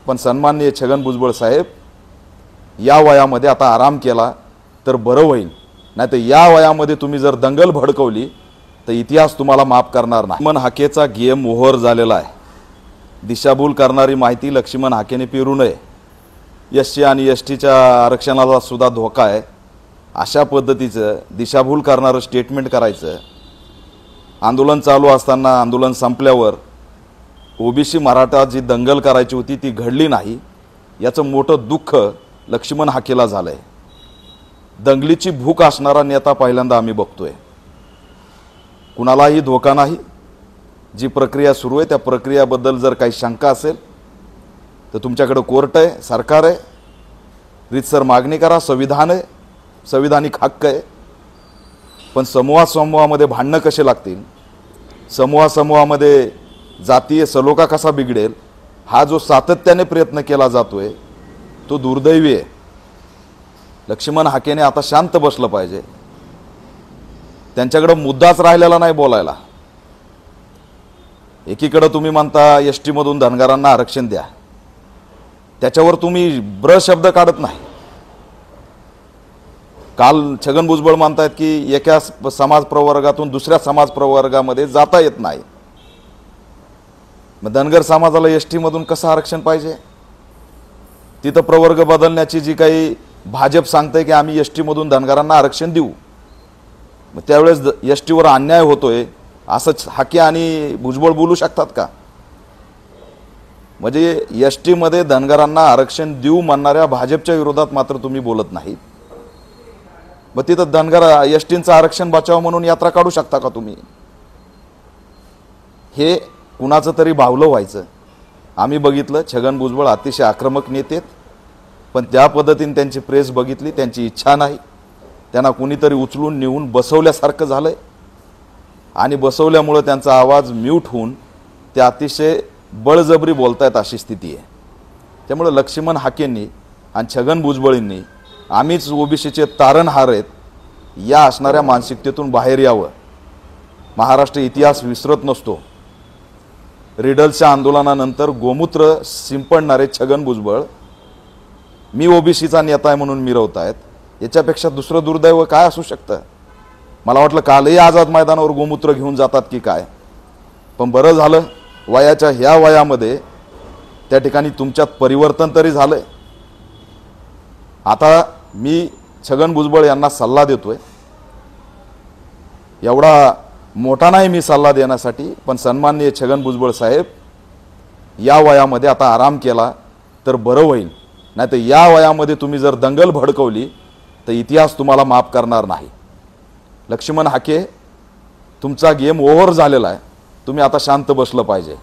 पण सन्माननीय छगन भुजबळ साहेब या वयामध्ये आता आराम केला तर बरं होईल, नाहीतर या वयामध्ये तुम्ही जर दंगल भडकवली तर इतिहास तुम्हाला माफ करणार नाही। लक्ष्मण हाकेचा गेम ओव्हर झालेला आहे। दिशाभूल करणारी माहिती लक्ष्मण हाकेने पेरू नये। एससी आणि एसटीच्या आरक्षणाला सुद्धा धोका आहे, अशा पद्धतीचं दिशाभूल करणारं स्टेटमेंट करायचं। आंदोलन चालू असताना आंदोलन संपल्यावर ओबीसी मराठा जी दंगल करायची होती ती घडली नाही, याचं मोठं दुःख लक्ष्मण हाकेला झालंय। दंगलीची भूक असणारा नेता पहिल्यांदा आम्ही बघतोय। कुणालाही धोका नाही। जी प्रक्रिया सुरू आहे त्या प्रक्रियाबद्दल जर काही शंका असेल तर तुमच्याकडे कोर्ट आहे, सरकार आहे, रीतसर मागणी करा, संविधान आहे, संविधानिक हक्क आहे। पण समूहामध्ये भांडणं कसे लागतील, समूहामध्ये जातीय सलोखा कसा बिघडेल, हा जो सातत्याने प्रयत्न केला जातोय तो दुर्दैवी आहे। लक्ष्मण हाकेने आता शांत बसलं पाहिजे। त्यांच्याकडे मुद्दाच राहिलेला नाही बोलायला। एकीकडे तुम्ही म्हणता एसटी मधून धनगरांना आरक्षण द्या, त्याच्यावर तुम्ही ब्र शब्द काढत नाही। काल छगन भुजबळ म्हणतात की एका समाज प्रवर्गातून दुसऱ्या समाज प्रवर्गामध्ये जाता येत नाही। मग धनगर समाजाला एसटी मधून कसं आरक्षण पाहिजे? तिथं प्रवर्ग बदलण्याची जी काही भाजप सांगते की आम्ही एसटी मधून धनगरांना आरक्षण देऊ, मग त्यावेळेस एसटीवर अन्याय होतोय असं हाके आणि भुजबळ बोलू शकतात का? म्हणजे एसटी मध्ये धनगरांना आरक्षण देऊ म्हणणाऱ्या भाजपच्या विरोधात मात्र तुम्ही बोलत नाही। मग तिथं धनगर एसटीचं आरक्षण बचाव म्हणून यात्रा काढू शकता का तुम्ही? हे कुणाचं तरी भावलं व्हायचं। आम्ही बघितलं छगन भुजबळ अतिशय आक्रमक नेते आहेत, पण त्या पद्धतीने त्यांची प्रेस बघितली, त्यांची इच्छा नाही। त्यांना कुणीतरी उचलून नेऊन बसवल्यासारखं झालंय आणि बसवल्यामुळे त्यांचा आवाज म्यूट होऊन ते अतिशय बळजबरी बोलतायत अशी स्थिती आहे। त्यामुळे लक्ष्मण हाकेंनी आणि छगन भुजबळींनी आम्हीच ओबीसीचे तारणहार आहेत या असणाऱ्या मानसिकतेतून बाहेर यावं। महाराष्ट्र इतिहास विसरत नसतो। रिडलच्या आंदोलनानंतर गोमूत्र शिंपडणारे छगन भुजबळ मी ओबीसीचा नेता आहे म्हणून मिरवतायत, याच्यापेक्षा दुसरं दुर्दैव काय असू शकतं? मला वाटलं कालही आझाद मैदानावर गोमूत्र घेऊन जातात की काय, पण बरं झालं वयाच्या ह्या वयामध्ये त्या ठिकाणी तुमच्यात परिवर्तन तरी झालंय। आता मी छगन भुजबळ यांना सल्ला देतोय, एवढा मोठा नाही मी सल्ला देण्यासाठी, पण सन्माननीय छगन भुजबळ साहेब या वयामध्ये आता आराम केला तर बरं होईल, नाहीतर या वयामध्ये तुम्ही जर दंगल भडकवली तर इतिहास तुम्हाला माफ करणार नाही। लक्ष्मण हाके तुमचा गेम ओव्हर झालेला आहे, तुम्ही आता शांत बसलं पाहिजे।